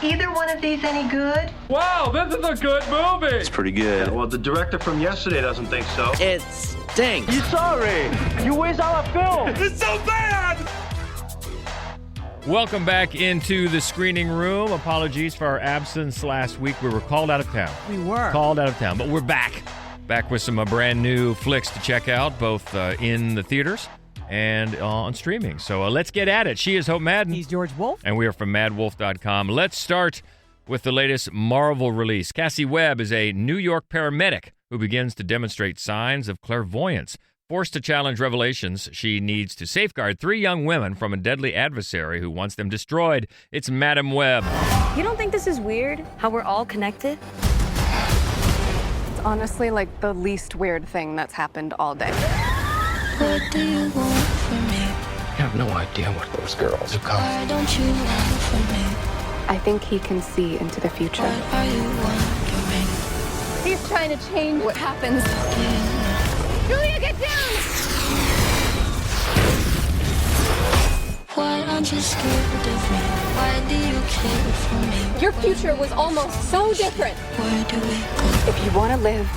either one of these any good? Wow, this is a good movie! It's pretty good. Yeah, well, the director from yesterday doesn't think so. It stinks. You sorry? You waste our film. It's so bad! Welcome back into the screening room. Apologies for our absence last week. We were called out of town. We were. Called out of town, but we're back. Back with some brand new flicks to check out, both in the theaters and on streaming. So let's get at it. She is Hope Madden. He's George Wolf. And we are from madwolf.com. Let's start with the latest Marvel release. Cassie Webb is a New York paramedic who begins to demonstrate signs of clairvoyance. Forced to challenge revelations, she needs to safeguard 3 young women from a deadly adversary who wants them destroyed. It's Madam Webb. You don't think this is weird? How we're all connected? It's honestly like the least weird thing that's happened all day. What do you want from me? I have no idea what those girls are called. Why don't you want from me? I think he can see into the future. What are you wondering? He's trying to change what happens. Julia, get down! Why aren't you scared of me? Why do you care for me? Your future was almost so different. Where do we go? If you want to live,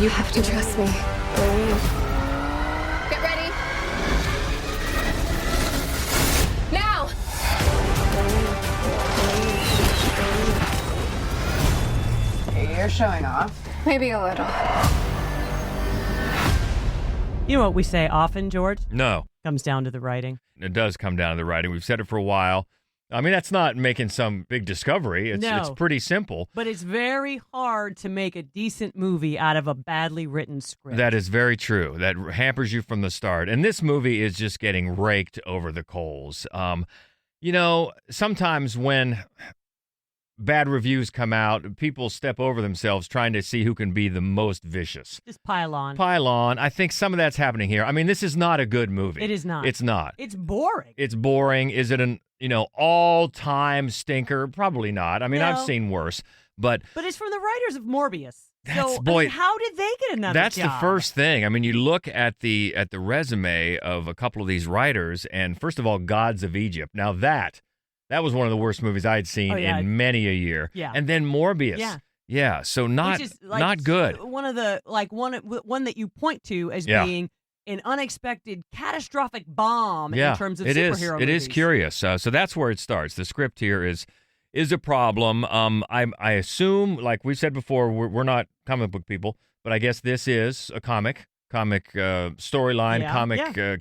you have to trust me. Get ready. Now! You're showing off. Maybe a little. You know what we say often, George? No. Comes down to the writing. It does come down to the writing. We've said it for a while. I mean, that's not making some big discovery. It's pretty simple. But it's very hard to make a decent movie out of a badly written script. That is very true. That hampers you from the start. And this movie is just getting raked over the coals. You know, sometimes when bad reviews come out, people step over themselves trying to see who can be the most vicious. Just pile on. Pile on. I think some of that's happening here. I mean, this is not a good movie. It is not. It's not. It's boring. It's boring. Is it an, all-time stinker? Probably not. I mean, No. I've seen worse. But it's from the writers of Morbius. That's, so, boy, how did they get another That's job? the first thing. I mean, you look at the resume of a couple of these writers, and first of all, Gods of Egypt. Now that was one of the worst movies I'd seen in many a year. Yeah. And then Morbius. Yeah. Yeah. So not Which is, not good. One of the one that you point to as being an unexpected catastrophic bomb in terms of superhero movies. It is curious. So that's where it starts. The script here is a problem. I assume, like we said before, we're not comic book people, but I guess this is a comic storyline,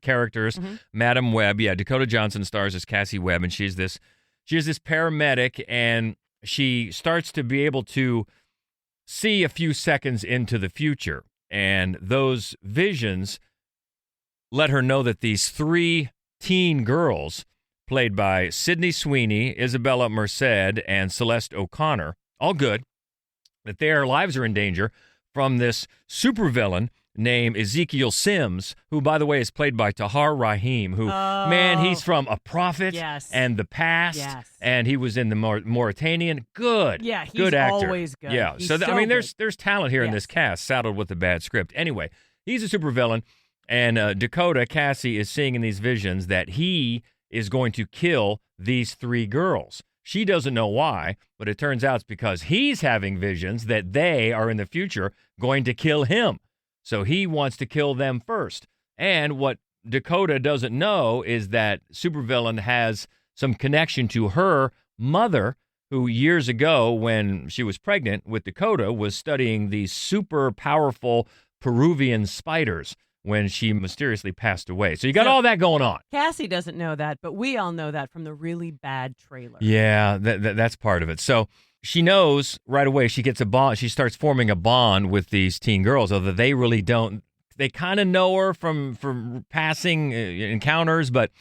characters. Mm-hmm. Madam Webb, Dakota Johnson stars as Cassie Webb, and she's this paramedic, and she starts to be able to see a few seconds into the future, and those visions let her know that these 3 teen girls, played by Sydney Sweeney, Isabella Merced, and Celeste O'Connor, all good, that their lives are in danger from this supervillain named Ezekiel Sims, who, by the way, is played by Tahar Rahim, who, man, he's from A Prophet and The Past, and he was in the Mauritanian. Good. Yeah, he's good actor. Always good. Yeah, he's so I mean, good. there's talent here in this cast, saddled with a bad script. Anyway, he's a supervillain, and Dakota, Cassie, is seeing in these visions that he is going to kill these 3 girls. She doesn't know why, but it turns out it's because he's having visions that they are in the future going to kill him. So he wants to kill them first. And what Dakota doesn't know is that supervillain has some connection to her mother, who years ago, when she was pregnant with Dakota, was studying these super powerful Peruvian spiders when she mysteriously passed away. So you got all that going on. Cassie doesn't know that, but we all know that from the really bad trailer. Yeah, that's part of it. So she knows right away. She gets a bond. She starts forming a bond with these teen girls, although they really don't. They kind of know her from passing encounters, but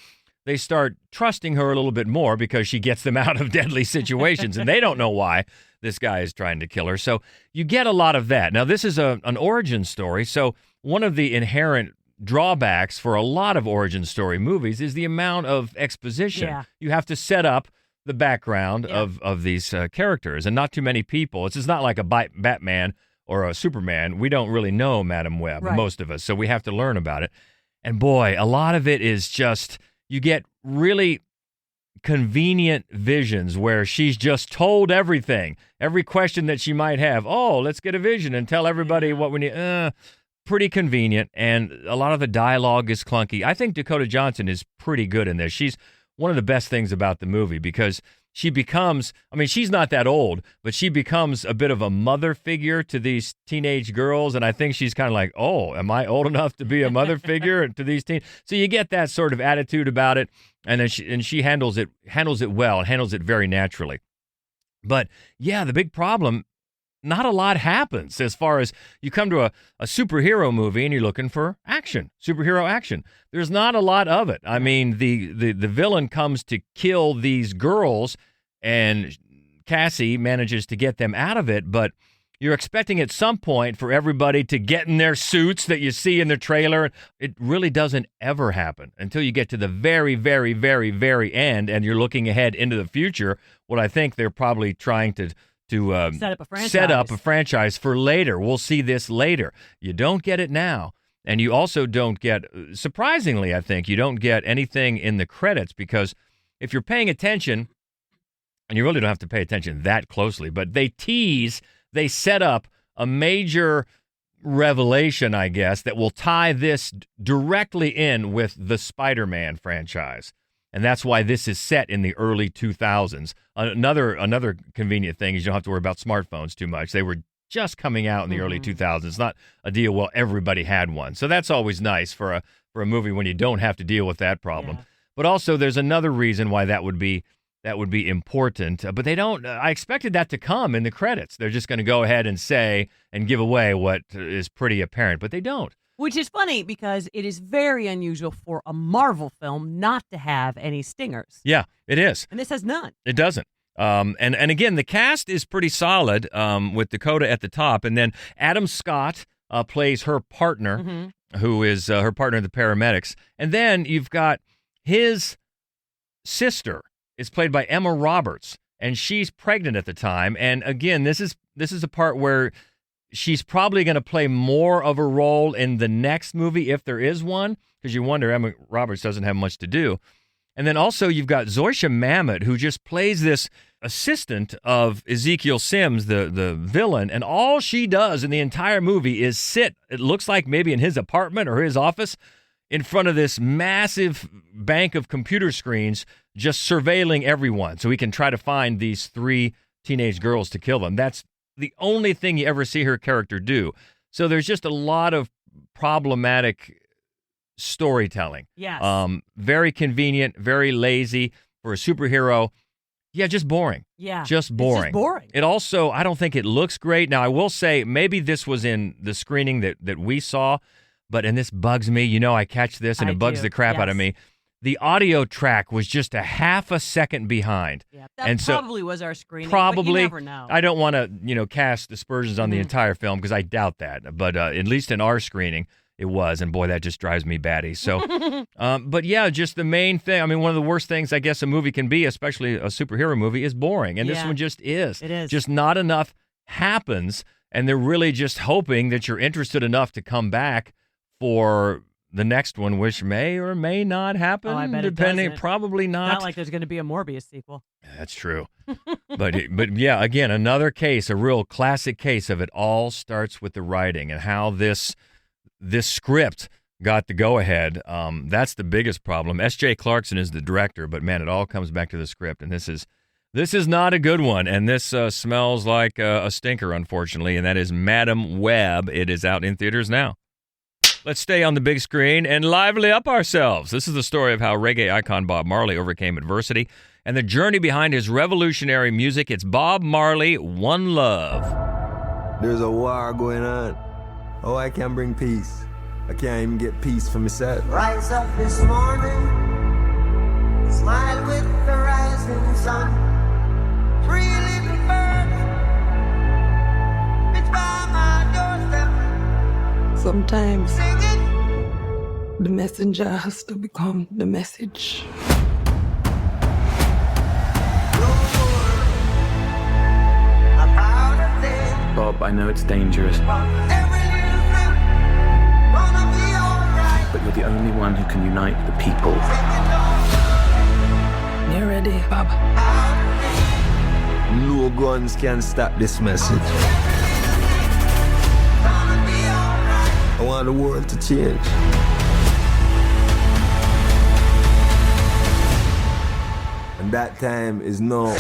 they start trusting her a little bit more because she gets them out of deadly situations, and they don't know why this guy is trying to kill her. So you get a lot of that. Now, this is an origin story, so one of the inherent drawbacks for a lot of origin story movies is the amount of exposition. Yeah. You have to set up the background of these characters, and not too many people. It's not like a Batman or a Superman. We don't really know Madam Webb, most of us, so we have to learn about it. And boy, a lot of it is just, you get really convenient visions where she's just told everything, every question that she might have. Oh, let's get a vision and tell everybody what we need. Pretty convenient, and a lot of the dialogue is clunky. I think Dakota Johnson is pretty good in this. She's one of the best things about the movie because she becomes, I mean, she's not that old, but she becomes a bit of a mother figure to these teenage girls, and I think she's kind of like, oh, am I old enough to be a mother figure to these teens? So you get that sort of attitude about it, and then she handles it well and handles it very naturally. But yeah, the big problem, not a lot happens as far as you come to a superhero movie and you're looking for action, superhero action. There's not a lot of it. I mean, the villain comes to kill these girls and Cassie manages to get them out of it, but you're expecting at some point for everybody to get in their suits that you see in the trailer. It really doesn't ever happen until you get to the very, very, very, very end and you're looking ahead into the future. What I think they're probably trying to set up a franchise for later. We'll see this later. You don't get it now. And you also don't get, surprisingly, I think, you don't get anything in the credits because if you're paying attention, and you really don't have to pay attention that closely, but they set up a major revelation, I guess, that will tie this directly in with the Spider-Man franchise. And that's why this is set in the early 2000s. Another convenient thing is you don't have to worry about smartphones too much. They were just coming out in the early 2000s. It's not a deal well everybody had one. So that's always nice for a movie when you don't have to deal with that problem. Yeah. But also there's another reason why that would be important. But they don't. I expected that to come in the credits. They're just going to go ahead and say and give away what is pretty apparent, but they don't. Which is funny because it is very unusual for a Marvel film not to have any stingers. Yeah, it is. And this has none. It doesn't. And again, the cast is pretty solid with Dakota at the top. And then Adam Scott plays her partner, who is her partner in the paramedics. And then you've got his sister is played by Emma Roberts, and she's pregnant at the time. And again, this is a part where she's probably going to play more of a role in the next movie, if there is one, because you wonder, Emma Roberts doesn't have much to do. And then also you've got Zoisha Mamet, who just plays this assistant of Ezekiel Sims, the villain, and all she does in the entire movie is sit, it looks like maybe in his apartment or his office, in front of this massive bank of computer screens, just surveilling everyone so he can try to find these 3 teenage girls to kill them. That's the only thing you ever see her character do. So there's just a lot of problematic storytelling. Yes. Very convenient, very lazy for a superhero. Yeah, just boring. Yeah. Just boring. It's just boring. It also, I don't think it looks great. Now, I will say maybe this was in the screening that we saw, and this bugs me. You know, I catch this and it bugs the crap out of me. The audio track was just a half a second behind. Yeah, that probably was our screening, probably, but you never know. I don't want to, cast aspersions on the entire film because I doubt that. But at least in our screening, it was. And boy, that just drives me batty. So, but yeah, just the main thing. I mean, one of the worst things I guess a movie can be, especially a superhero movie, is boring. And this one just is. It is. Just not enough happens. And they're really just hoping that you're interested enough to come back for the next one, which may or may not happen, I bet depending. It doesn't. Probably not. Not like there's going to be a Morbius sequel. That's true. but yeah, again, another case, a real classic case of it all starts with the writing and how this script got the go-ahead. That's the biggest problem. S.J. Clarkson is the director, but man, it all comes back to the script, and this is not a good one, and this smells like a stinker, unfortunately, and that is Madam Web. It is out in theaters now. Let's stay on the big screen and lively up ourselves. This is the story of how reggae icon Bob Marley overcame adversity and the journey behind his revolutionary music. It's Bob Marley, One Love. There's a war going on. Oh, I can't bring peace. I can't even get peace for myself. Rise up this morning, smile with the rising sun. Three little birds, it's by my doorstep. Sometimes the messenger has to become the message. Bob, I know it's dangerous, but you're the only one who can unite the people. you ready, Bob? No guns can stop this message. I want the world to change. And that time is now.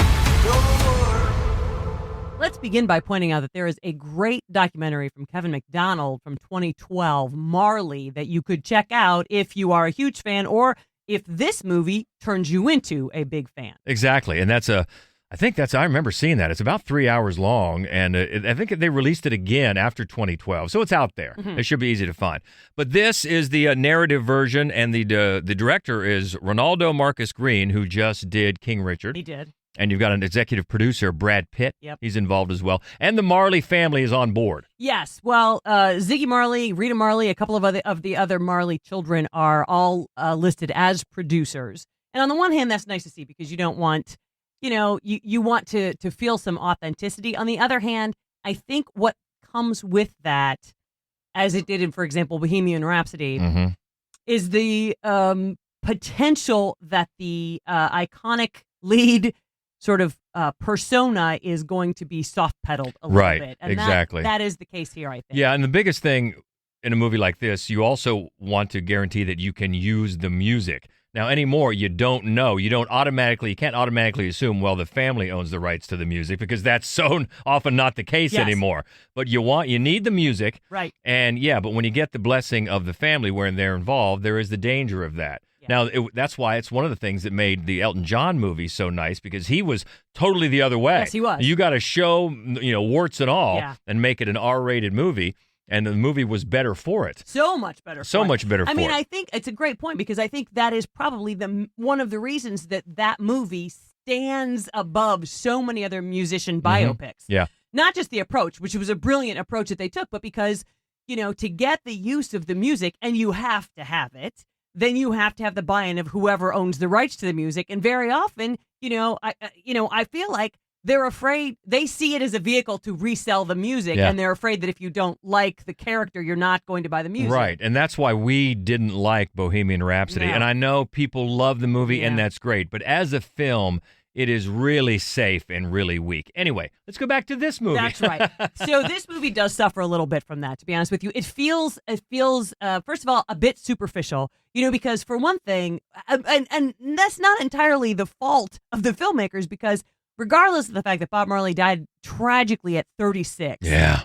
Let's begin by pointing out that there is a great documentary from Kevin McDonald from 2012, Marley, that you could check out if you are a huge fan or if this movie turns you into a big fan. Exactly. And I remember seeing that. It's about 3 hours long, and I think they released it again after 2012. So it's out there. It should be easy to find. But this is the narrative version, and the director is Ronaldo Marcus Green, who just did King Richard. He did. And you've got an executive producer, Brad Pitt. Yep. He's involved as well. And the Marley family is on board. Yes. Well, Ziggy Marley, Rita Marley, a couple of the other Marley children are all listed as producers. And on the one hand, that's nice to see because you don't want, you want to feel some authenticity. On the other hand, I think what comes with that, as it did in, for example, Bohemian Rhapsody, is the potential that the iconic lead sort of persona is going to be soft-pedaled a little bit. And exactly. That is the case here, I think. Yeah, and the biggest thing in a movie like this, you also want to guarantee that you can use the music. Now, anymore, you don't know. You can't automatically assume, well, the family owns the rights to the music because that's so often not the case anymore. But you need the music. Right. And but when you get the blessing of the family when they're involved, there is the danger of that. Yeah. Now, that's why it's one of the things that made the Elton John movie so nice because he was totally the other way. Yes, he was. You got to show, warts and all and make it an R-rated movie. And the movie was better for it. So much better. I mean, I think it's a great point because I think that is probably one of the reasons that movie stands above so many other musician biopics. Yeah. Not just the approach, which was a brilliant approach that they took, but because, to get the use of the music, and you have to have it, then you have to have the buy-in of whoever owns the rights to the music. And very often, I feel like they're afraid, they see it as a vehicle to resell the music, and they're afraid that if you don't like the character, you're not going to buy the music. Right, and that's why we didn't like Bohemian Rhapsody. No. And I know people love the movie, and that's great. But as a film, it is really safe and really weak. Anyway, let's go back to this movie. That's right. So this movie does suffer a little bit from that, to be honest with you. It feels first of all, a bit superficial, because for one thing, and that's not entirely the fault of the filmmakers, because regardless of the fact that Bob Marley died tragically at 36. Yeah.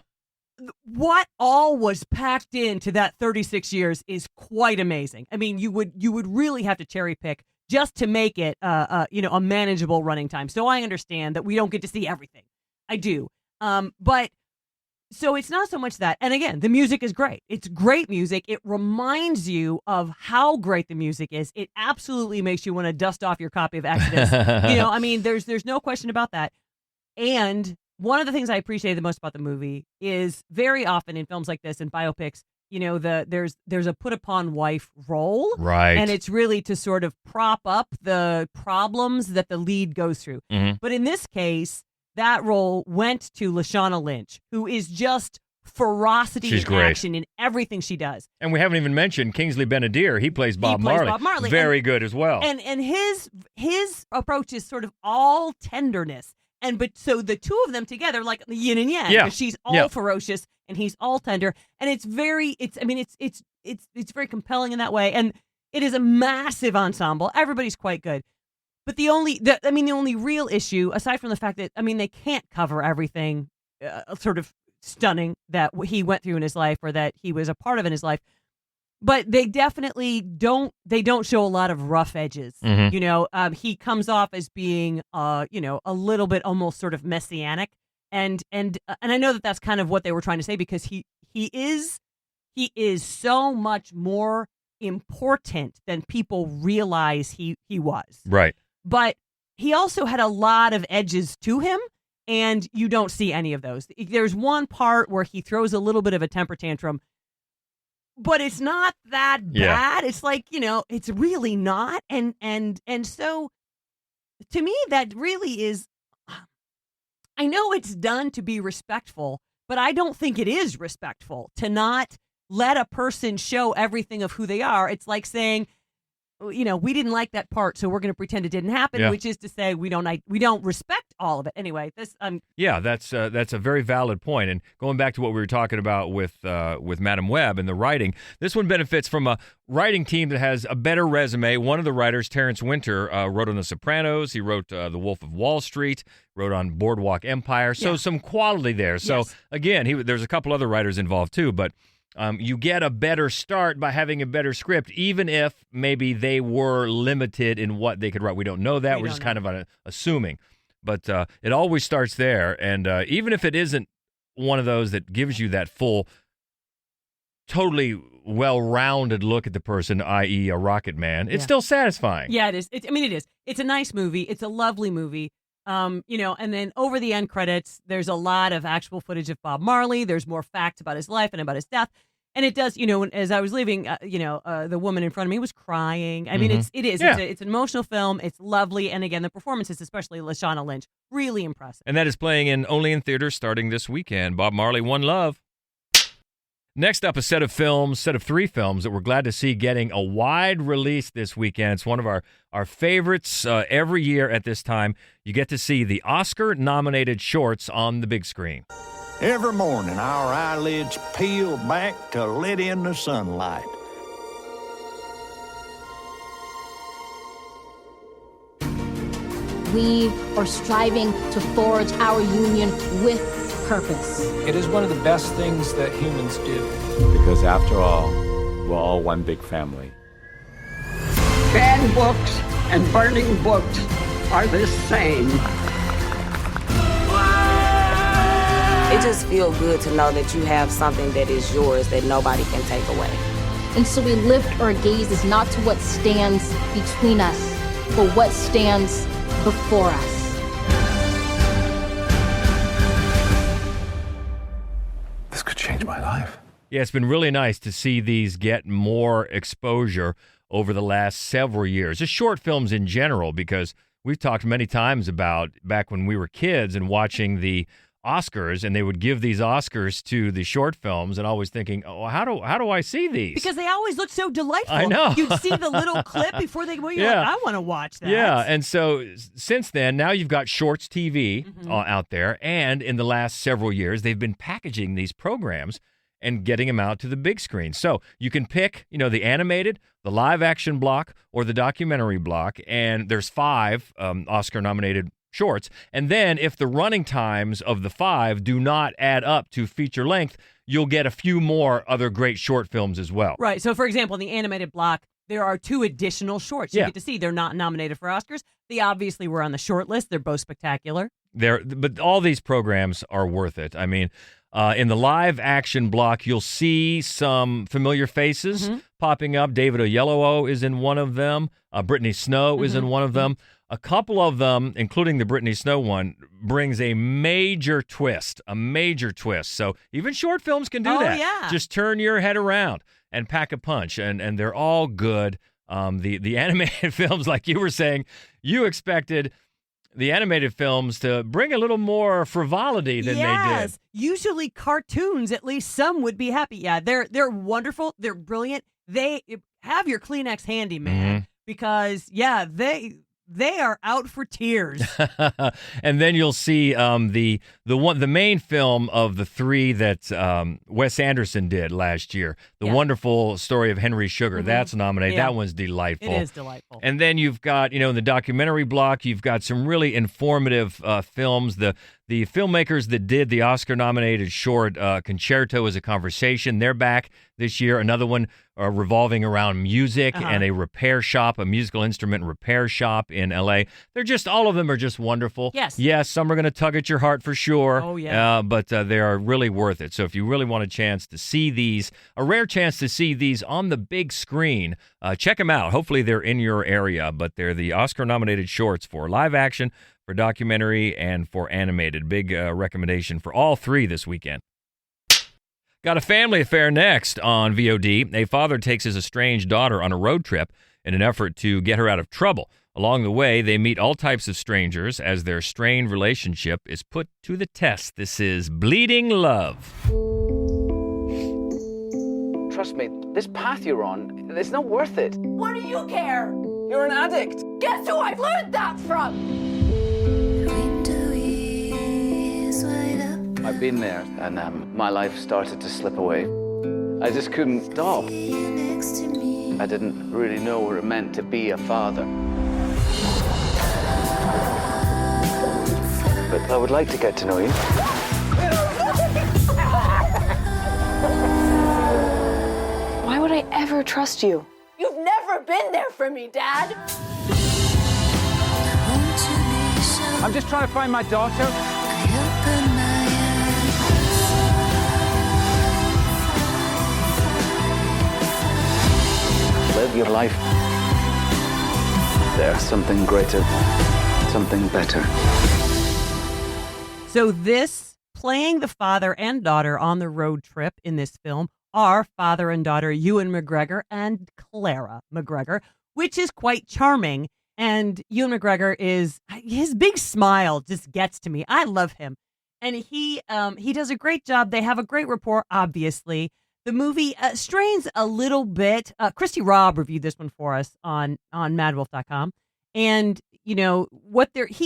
What all was packed into that 36 years is quite amazing. I mean, you would really have to cherry pick just to make it a manageable running time. So I understand that we don't get to see everything. I do. But so it's not so much that. And again, the music is great. It's great music. It reminds you of how great the music is. It absolutely makes you want to dust off your copy of Exodus. There's no question about that. And one of the things I appreciate the most about the movie is very often in films like this and biopics, there's a put upon wife role. Right. And it's really to sort of prop up the problems that the lead goes through. Mm-hmm. But in this case, that role went to Lashana Lynch, who is just ferocity She's in great. action in everything she does. And we haven't even mentioned Kingsley Benadir. He plays Bob Marley. Very good as well. And his approach is sort of all tenderness. So the two of them together, like the yin and yang, because she's all ferocious and he's all tender, and it's very very compelling in that way. And it is a massive ensemble. Everybody's quite good. But the only real issue, aside from the fact that, they can't cover everything sort of stunning that he went through in his life or that he was a part of in his life, but they definitely don't show a lot of rough edges. Mm-hmm. He comes off as being, a little bit almost sort of messianic. And I know that that's kind of what they were trying to say, because he is so much more important than people realize he was. Right. But he also had a lot of edges to him, and you don't see any of those. There's one part where he throws a little bit of a temper tantrum, but it's not that bad. It's like, it's really not. And so to me, that really is, I know it's done to be respectful, but I don't think it is respectful to not let a person show everything of who they are. It's like saying, we didn't like that part, so we're going to pretend it didn't happen, which is to say we don't respect all of it. Anyway, yeah, that's a very valid point. And going back to what we were talking about with Madam Web and the writing, this one benefits from a writing team that has a better resume. One of the writers, Terrence Winter, wrote on The Sopranos. He wrote The Wolf of Wall Street, wrote on Boardwalk Empire. So some quality there. So again, there's a couple other writers involved too, but you get a better start by having a better script, even if maybe they were limited in what they could write. We don't know that. We're just kind of assuming. But it always starts there. And even if it isn't one of those that gives you that full, totally well-rounded look at the person, i.e. a Rocket Man, it's still satisfying. Yeah, it is. It is. It's a nice movie. It's a lovely movie. And then over the end credits, there's a lot of actual footage of Bob Marley. There's more facts about his life and about his death. And it does, as I was leaving, the woman in front of me was crying. I mean, it is. Yeah. It's an emotional film. It's lovely. And again, the performances, especially Lashana Lynch, really impressive. And that is playing only in theaters starting this weekend. Bob Marley, One Love. Next up, a set of 3 films that we're glad to see getting a wide release this weekend. It's one of our favorites every year at this time. You get to see the Oscar-nominated shorts on the big screen. Every morning, our eyelids peel back to let in the sunlight. We are striving to forge our union with purpose. It is one of the best things that humans do. Because after all, we're all one big family. Banned books and burning books are the same. It just feels good to know that you have something that is yours that nobody can take away. And so we lift our gazes not to what stands between us, but what stands before us. This could change my life. Yeah, it's been really nice to see these get more exposure over the last several years. Just short films in general, because we've talked many times about back when we were kids and watching the Oscars, and they would give these Oscars to the short films, and always thinking, oh, how do I see these? Because they always look so delightful. I know. You'd see the little clip before they go, you're like, I want to watch that. Yeah, and so since then, now you've got Shorts TV out there, and in the last several years, they've been packaging these programs and getting them out to the big screen. So you can pick, the animated, the live action block, or the documentary block, and there's 5 Oscar-nominated shorts. And then if the running times of the 5 do not add up to feature length, you'll get a few more other great short films as well. Right. So, for example, in the animated block, there are 2 additional shorts you get to see. They're not nominated for Oscars. They obviously were on the short list. They're both spectacular. But all these programs are worth it. I mean, in the live action block, you'll see some familiar faces popping up. David Oyelowo is in one of them. Brittany Snow is in one of them. A couple of them, including the Brittany Snow one, brings a major twist. So even short films can do that. Yeah. Just turn your head around and pack a punch, and they're all good. The animated films, like you were saying, you expected the animated films to bring a little more frivolity than they did. Usually cartoons, at least some would be happy. Yeah, they're wonderful. They're brilliant. They have your Kleenex handy, man, because they are out for tears. And then you'll see the main film of the 3 that Wes Anderson did last year, The Wonderful Story of Henry Sugar. That's nominated. That one's delightful. It is delightful. And then you've got, in the documentary block, you've got some really informative films. The filmmakers that did the Oscar-nominated short Concerto as a Conversation, they're back this year. Another one revolving around music and a repair shop, a musical instrument repair shop in L.A. All of them are just wonderful. Yes, some are going to tug at your heart for sure. Oh, yeah. But they are really worth it. So if you really want a chance to see these, a rare chance to see these on the big screen, check them out. Hopefully they're in your area, but they're the Oscar-nominated shorts for live action, for documentary, and for animated. Big recommendation for all 3 this weekend. Got a family affair next on VOD. A father takes his estranged daughter on a road trip in an effort to get her out of trouble. Along the way, they meet all types of strangers as their strained relationship is put to the test. This is Bleeding Love. trust me, this path you're on, it's not worth it. What do you care? You're an addict. Guess who I've learned that from? I've been there, and my life started to slip away. I just couldn't stop. I didn't really know what it meant to be a father. But I would like to get to know you. Why would I ever trust you? You've never been there for me, Dad. I'm just trying to find my daughter. Live your life. There's something greater, something better. So this, playing the father and daughter on the road trip in this film, are father and daughter Ewan McGregor and Clara McGregor, which is quite charming. And Ewan McGregor his big smile just gets to me. I love him. And he does a great job. They have a great rapport, obviously. The movie strains a little bit. Christy Robb reviewed this one for us on madwolf.com. And, you know,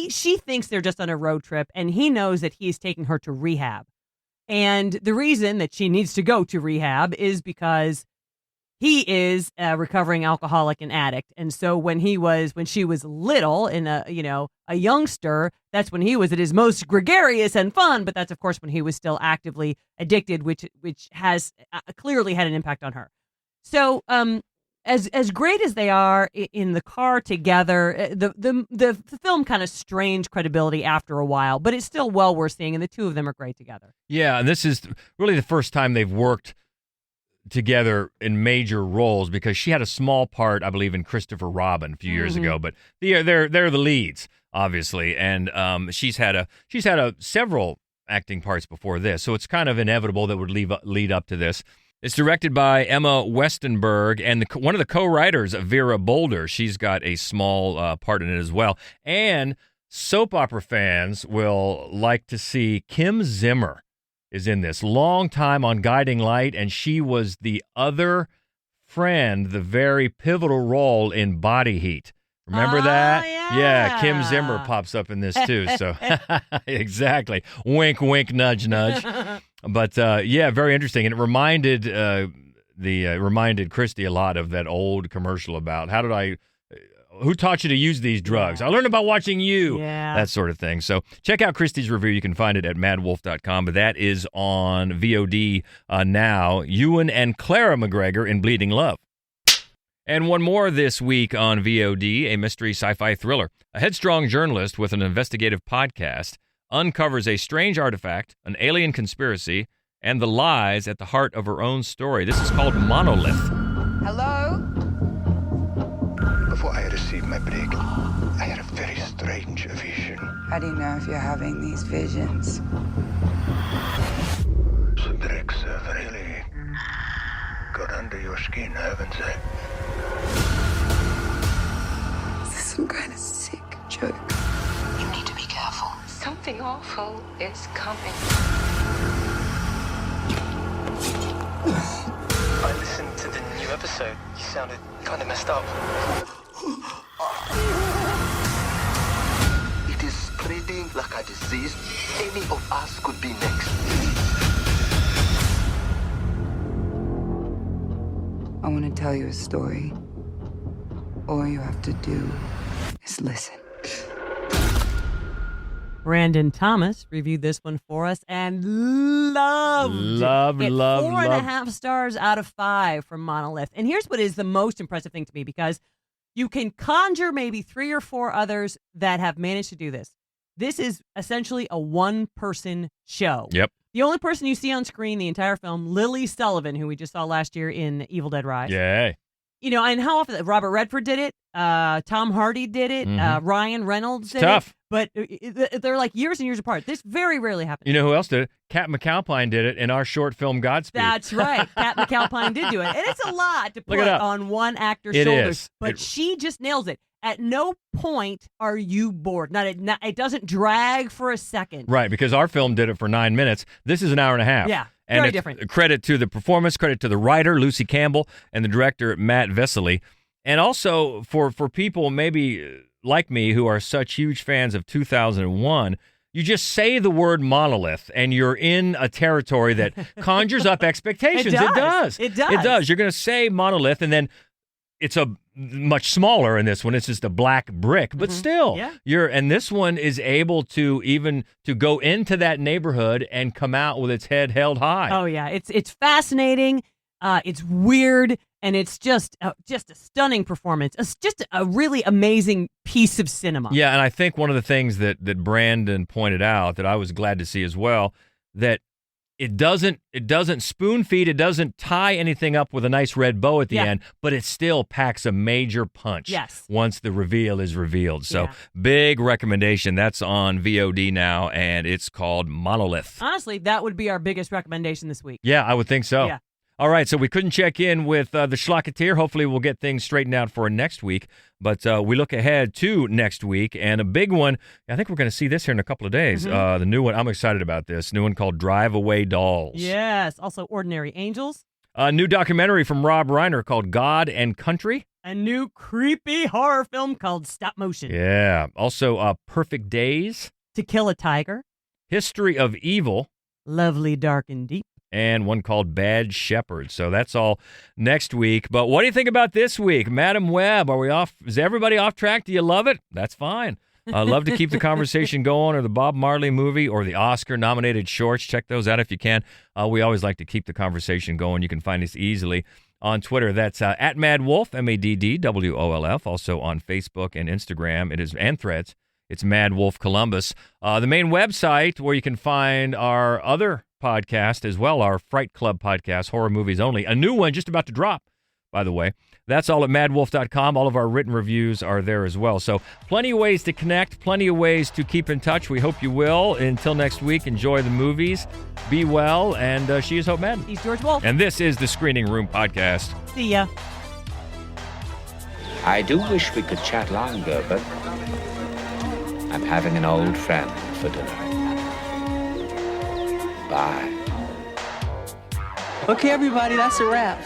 she thinks they're just on a road trip, and he knows that he's taking her to rehab. And the reason that she needs to go to rehab is because he is a recovering alcoholic and addict. And so when she was little and a youngster, that's when he was at his most gregarious and fun. But that's, of course, when he was still actively addicted, which has clearly had an impact on her. So as great as they are in the car together, the film kind of strains credibility after a while, but it's still well worth seeing. And the two of them are great together. Yeah. And this is really the first time they've worked together in major roles, because she had a small part, I believe, in Christopher Robin a few years ago, but they're the leads, obviously, and she's had several acting parts before this, so it's kind of inevitable that would lead up to this. It's directed by Emma Westenberg, and one of the co-writers, Vera Boulder. She's got a small part in it as well. And soap opera fans will like to see Kim Zimmer is in this. Long time on Guiding Light, and she was the other friend, the very pivotal role in Body Heat. Remember that? Yeah, Kim Zimmer pops up in this too. So exactly. Wink, wink, nudge, nudge. But very interesting. And it reminded Christy a lot of that old commercial about who taught you to use these drugs? I learned about watching you. Yeah. That sort of thing. So check out Christy's review. You can find it at madwolf.com, but that is on VOD now. Ewan and Clara McGregor in Bleeding Love. And one more this week on VOD, a mystery sci-fi thriller. A headstrong journalist with an investigative podcast uncovers a strange artifact, an alien conspiracy, and the lies at the heart of her own story. This is called Monolith. Hello? Before I received my break, I had a very strange vision. How do you know if you're having these visions? Some tricks have really got under your skin, haven't they? Is this some kind of sick joke? You need to be careful. Something awful is coming. I listened to the new episode. You sounded kind of messed up. It is spreading like a disease. Any of us could be next. I want to tell you a story. All you have to do is listen. Brandon Thomas reviewed this one for us and loved it. 4.5 stars out of 5 from Monolith. And here's what is the most impressive thing to me, because you can conjure maybe 3 or 4 others that have managed to do this. This is essentially a one-person show. Yep. The only person you see on screen the entire film, Lily Sullivan, who we just saw last year in Evil Dead Rise. Yay. You know, and how often Robert Redford did it, Tom Hardy did it, Ryan Reynolds did tough. it. But they're like years and years apart. This very rarely happens. You know who else did it? Kat McAlpine did it in our short film Godspeed. That's right. Kat McAlpine did do it. And it's a lot to put on one actor's shoulders. But she just nails it. At no point are you bored. It doesn't drag for a second. Right, because our film did it for 9 minutes. This is an hour and a half. Yeah, and very different. Credit to the performance, credit to the writer, Lucy Campbell, and the director, Matt Vesely. And also for people maybe like me who are such huge fans of 2001, you just say the word Monolith and you're in a territory that conjures up expectations. It does. It does. You're going to say Monolith, and then it's a much smaller in this one. It's just a black brick, but still, and this one is able to go into that neighborhood and come out with its head held high. Oh yeah, it's fascinating. It's weird, and it's just a stunning performance. It's just a really amazing piece of cinema. Yeah, and I think one of the things that Brandon pointed out that I was glad to see as well, that it doesn't spoon feed, it doesn't tie anything up with a nice red bow at the end, but it still packs a major punch once the reveal is revealed. So big recommendation. That's on VOD now, and it's called Monolith. Honestly, that would be our biggest recommendation this week. Yeah, I would think so. Yeah. All right, so we couldn't check in with the Schlocketeer. Hopefully we'll get things straightened out for next week. But we look ahead to next week, and a big one, I think we're going to see this here in a couple of days. The new one, I'm excited about this. New one called Drive Away Dolls. Yes, also Ordinary Angels. A new documentary from Rob Reiner called God and Country. A new creepy horror film called Stop Motion. Yeah, also Perfect Days. To Kill a Tiger. History of Evil. Lovely, Dark, and Deep. And one called Bad Shepherd. So that's all next week. But what do you think about this week? Madam Webb, are we off? Is everybody off track? Do you love it? That's fine. I love to keep the conversation going, or the Bob Marley movie, or the Oscar-nominated shorts. Check those out if you can. We always like to keep the conversation going. You can find us easily on Twitter. That's at MaddWolf, MaddWolf. Also on Facebook and Instagram. And Threads. It's Mad Wolf Columbus. The main website where you can find our other podcast as well, our Fright Club podcast, Horror Movies Only. A new one just about to drop, by the way. That's all at maddwolf.com. All of our written reviews are there as well. So plenty of ways to connect, plenty of ways to keep in touch. We hope you will. Until next week, enjoy the movies. Be well. And she is Hope Madden. He's George Wolf. And this is the Screening Room Podcast. See ya. I do wish we could chat longer, but I'm having an old friend for dinner. Bye. Okay, everybody, that's a wrap.